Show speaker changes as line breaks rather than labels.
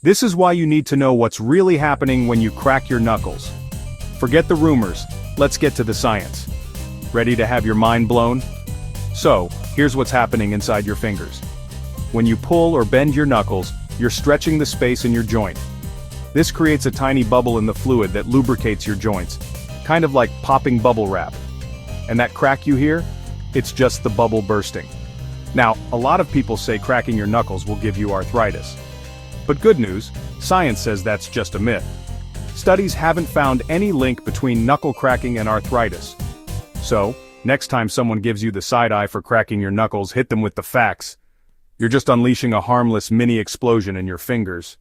This is why you need to know what's really happening when you crack your knuckles. Forget the rumors, let's get to the science. Ready to have your mind blown? So, here's what's happening inside your fingers. When you pull or bend your knuckles, you're stretching the space in your joint. This creates a tiny bubble in the fluid that lubricates your joints, kind of like popping bubble wrap. And that crack you hear? It's just the bubble bursting. Now, a lot of people say cracking your knuckles will give you arthritis. But good news, science says that's just a myth. Studies haven't found any link between knuckle cracking and arthritis. So, next time someone gives you the side eye for cracking your knuckles, hit them with the facts. You're just unleashing a harmless mini explosion in your fingers.